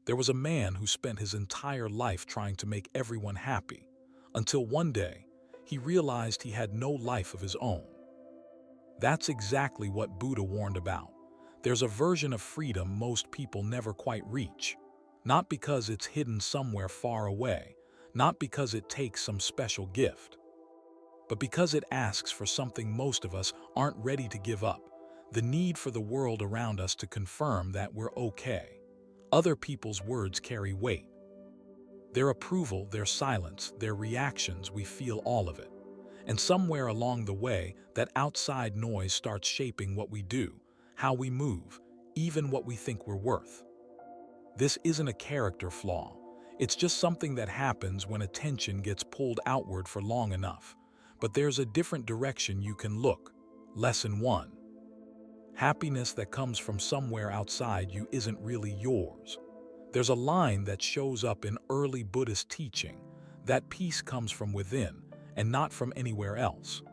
There was a man who spent his entire life trying to make everyone happy, until one day, he realized he had no life of his own. That's exactly what Buddha warned about. There's a version of freedom most people never quite reach. Not because it's hidden somewhere far away, not because it takes some special gift, but because it asks for something most of us aren't ready to give up: the need for the world around us to confirm that we're okay. Other people's words carry weight. Their approval, their silence, their reactions, we feel all of it. And somewhere along the way, that outside noise starts shaping what we do, how we move, even what we think we're worth. This isn't a character flaw. It's just something that happens when attention gets pulled outward for long enough. But there's a different direction you can look. Lesson 1. Happiness that comes from somewhere outside you isn't really yours. There's a line that shows up in early Buddhist teaching: that peace comes from within and not from anywhere else.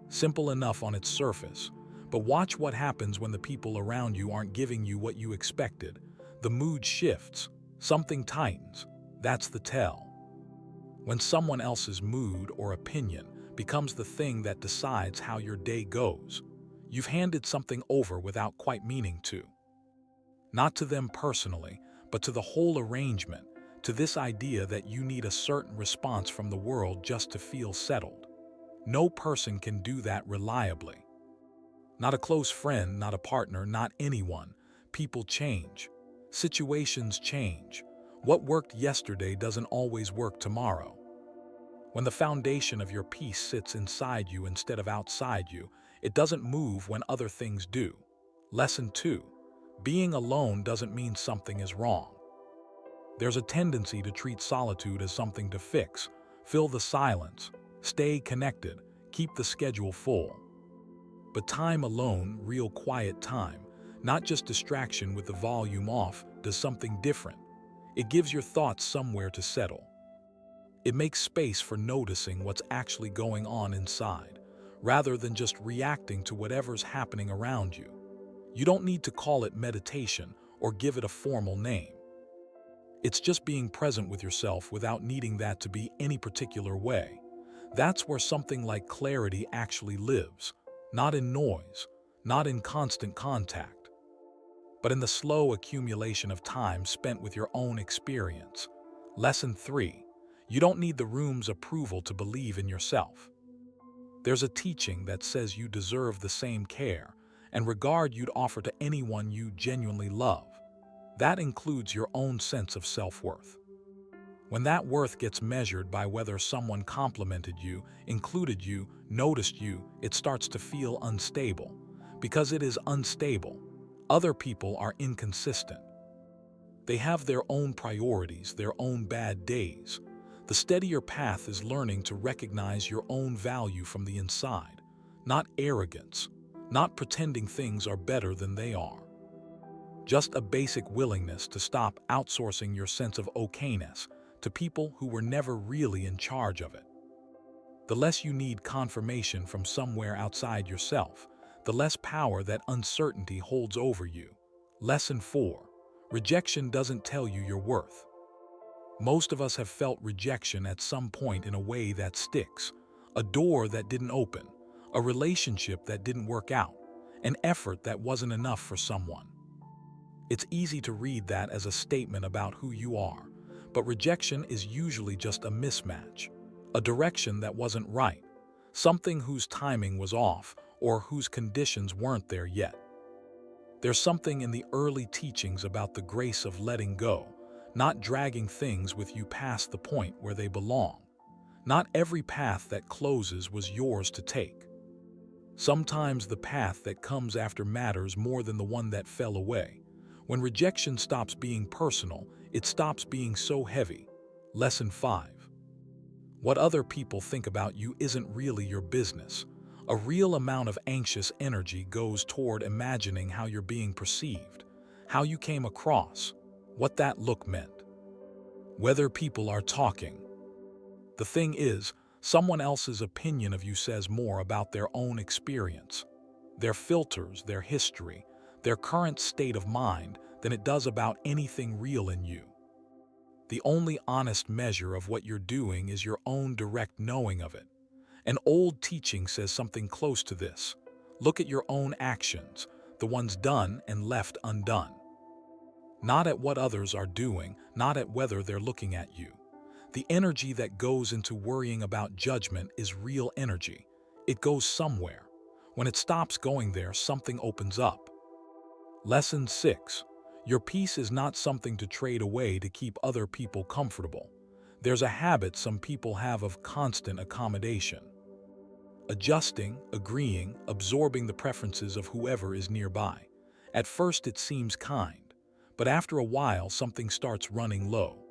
Simple enough on its surface, but watch what happens when the people around you aren't giving you what you expected. The mood shifts, something tightens. That's the tell. When someone else's mood or opinion becomes the thing that decides how your day goes, you've handed something over without quite meaning to. Not to them personally, but to the whole arrangement, to this idea that you need a certain response from the world just to feel settled. No person can do that reliably. Not a close friend, not a partner, not anyone. People change. Situations change. What worked yesterday doesn't always work tomorrow. When the foundation of your peace sits inside you instead of outside you, it doesn't move when other things do. Lesson 2. Being alone doesn't mean something is wrong. There's a tendency to treat solitude as something to fix, fill the silence, stay connected, keep the schedule full. But time alone, real quiet time, not just distraction with the volume off, does something different. It gives your thoughts somewhere to settle. It makes space for noticing what's actually going on inside, rather than just reacting to whatever's happening around you. You don't need to call it meditation or give it a formal name. It's just being present with yourself without needing that to be any particular way. That's where something like clarity actually lives, not in noise, not in constant contact, but in the slow accumulation of time spent with your own experience. Lesson 3. You don't need the room's approval to believe in yourself. There's a teaching that says you deserve the same care and regard you'd offer to anyone you genuinely love. That includes your own sense of self-worth. When that worth gets measured by whether someone complimented you, included you, noticed you, it starts to feel unstable. Because it is unstable, other people are inconsistent. They have their own priorities, their own bad days. The steadier path is learning to recognize your own value from the inside, not arrogance, not pretending things are better than they are. Just a basic willingness to stop outsourcing your sense of okayness to people who were never really in charge of it. The less you need confirmation from somewhere outside yourself, the less power that uncertainty holds over you. Lesson 4. Rejection doesn't tell you your worth. Most of us have felt rejection at some point in a way that sticks. A door that didn't open, a relationship that didn't work out, an effort that wasn't enough for someone. It's easy to read that as a statement about who you are, but rejection is usually just a mismatch, a direction that wasn't right, something whose timing was off or whose conditions weren't there yet. There's something in the early teachings about the grace of letting go, not dragging things with you past the point where they belong. Not every path that closes was yours to take. Sometimes the path that comes after matters more than the one that fell away. When rejection stops being personal, it stops being so heavy. Lesson 5. What other people think about you isn't really your business. A real amount of anxious energy goes toward imagining how you're being perceived, how you came across, what that look meant, whether people are talking. The thing is, someone else's opinion of you says more about their own experience, their filters, their history, their current state of mind than it does about anything real in you. The only honest measure of what you're doing is your own direct knowing of it. An old teaching says something close to this. Look at your own actions, the ones done and left undone. Not at what others are doing, not at whether they're looking at you. The energy that goes into worrying about judgment is real energy. It goes somewhere. When it stops going there, something opens up. Lesson 6. Your peace is not something to trade away to keep other people comfortable. There's a habit some people have of constant accommodation. Adjusting, agreeing, absorbing the preferences of whoever is nearby. At first it seems kind, but after a while something starts running low.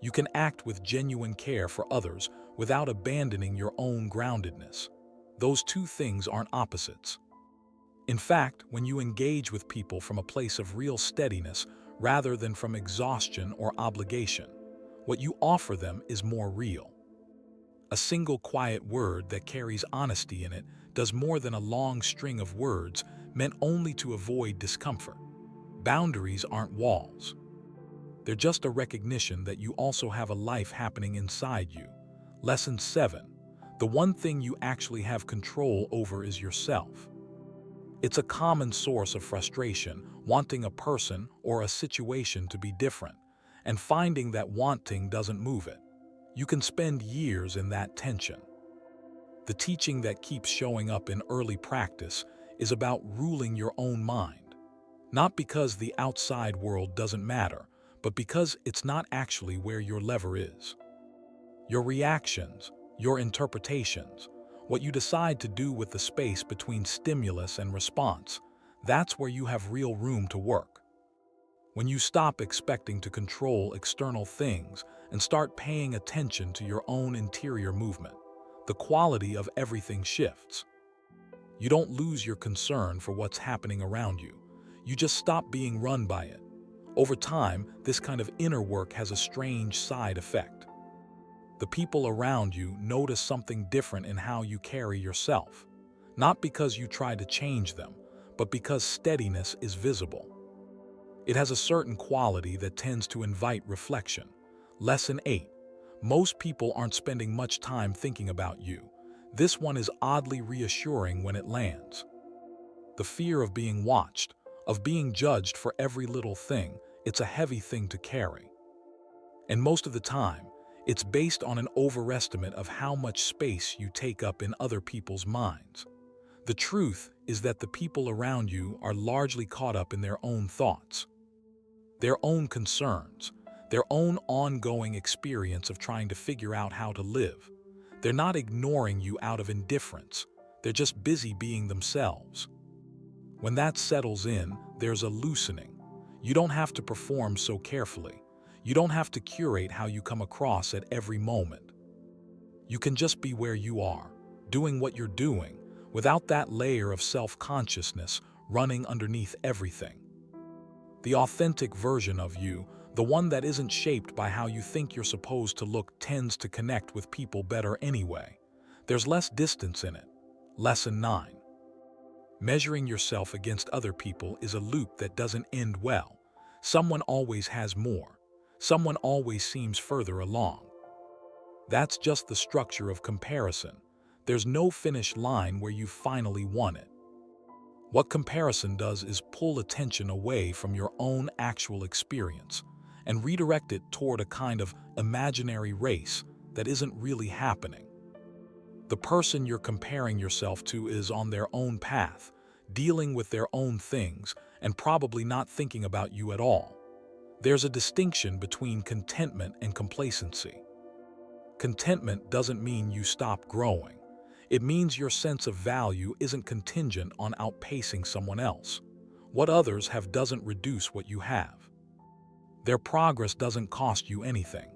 You can act with genuine care for others without abandoning your own groundedness. Those two things aren't opposites. In fact, when you engage with people from a place of real steadiness rather than from exhaustion or obligation, what you offer them is more real. A single quiet word that carries honesty in it does more than a long string of words meant only to avoid discomfort. Boundaries aren't walls. They're just a recognition that you also have a life happening inside you. Lesson 7. The one thing you actually have control over is yourself. It's a common source of frustration, wanting a person or a situation to be different, and finding that wanting doesn't move it. You can spend years in that tension. The teaching that keeps showing up in early practice is about ruling your own mind. Not because the outside world doesn't matter, but because it's not actually where your lever is. Your reactions, your interpretations, what you decide to do with the space between stimulus and response, that's where you have real room to work. When you stop expecting to control external things and start paying attention to your own interior movement, the quality of everything shifts. You don't lose your concern for what's happening around you. You just stop being run by it. Over time, this kind of inner work has a strange side effect. The people around you notice something different in how you carry yourself, not because you try to change them, but because steadiness is visible. It has a certain quality that tends to invite reflection. Lesson 8. Most people aren't spending much time thinking about you. This one is oddly reassuring when it lands. The fear of being watched, of being judged for every little thing, it's a heavy thing to carry. And most of the time, it's based on an overestimate of how much space you take up in other people's minds. The truth is that the people around you are largely caught up in their own thoughts, their own concerns, their own ongoing experience of trying to figure out how to live. They're not ignoring you out of indifference. They're just busy being themselves. When that settles in, there's a loosening. You don't have to perform so carefully. You don't have to curate how you come across at every moment. You can just be where you are, doing what you're doing, without that layer of self-consciousness running underneath everything. The authentic version of you, the one that isn't shaped by how you think you're supposed to look, tends to connect with people better anyway. There's less distance in it. Lesson 9. Measuring yourself against other people is a loop that doesn't end well. Someone always has more. Someone always seems further along. That's just the structure of comparison. There's no finish line where you finally won it. What comparison does is pull attention away from your own actual experience and redirect it toward a kind of imaginary race that isn't really happening. The person you're comparing yourself to is on their own path, dealing with their own things, and probably not thinking about you at all. There's a distinction between contentment and complacency. Contentment doesn't mean you stop growing. It means your sense of value isn't contingent on outpacing someone else. What others have doesn't reduce what you have. Their progress doesn't cost you anything.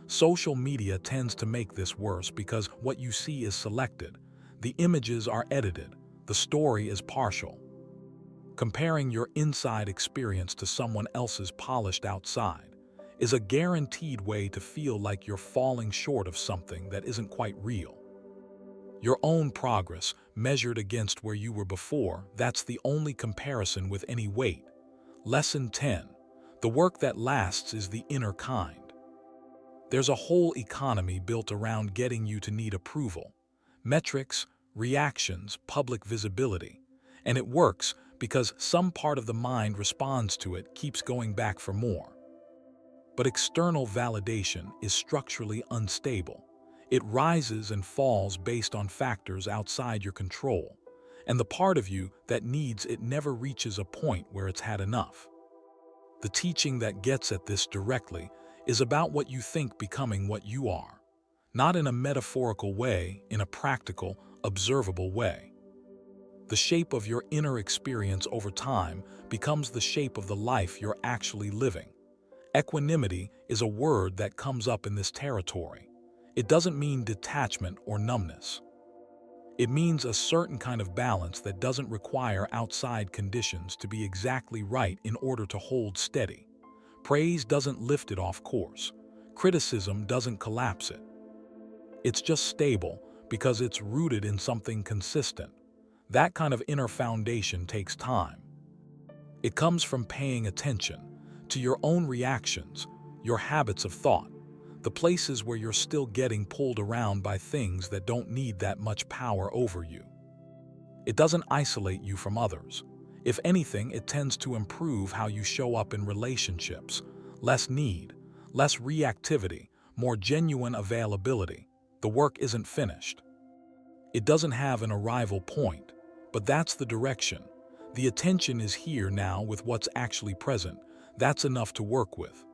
Social media tends to make this worse because what you see is selected. The images are edited. The story is partial. Comparing your inside experience to someone else's polished outside is a guaranteed way to feel like you're falling short of something that isn't quite real. Your own progress, measured against where you were before, that's the only comparison with any weight. Lesson 10. The work that lasts is the inner kind. There's a whole economy built around getting you to need approval, metrics, reactions, public visibility. And it works because some part of the mind responds to it, keeps going back for more. But external validation is structurally unstable. It rises and falls based on factors outside your control, and the part of you that needs it never reaches a point where it's had enough. The teaching that gets at this directly is about what you think becoming what you are, not in a metaphorical way, in a practical, observable way. The shape of your inner experience over time becomes the shape of the life you're actually living. Equanimity is a word that comes up in this territory. It doesn't mean detachment or numbness. It means a certain kind of balance that doesn't require outside conditions to be exactly right in order to hold steady. Praise doesn't lift it off course. Criticism doesn't collapse it. It's just stable because it's rooted in something consistent. That kind of inner foundation takes time. It comes from paying attention to your own reactions, your habits of thought, the places where you're still getting pulled around by things that don't need that much power over you. It doesn't isolate you from others. If anything, it tends to improve how you show up in relationships. Less need, less reactivity, more genuine availability. The work isn't finished. It doesn't have an arrival point, but that's the direction. The attention is here now with what's actually present. That's enough to work with.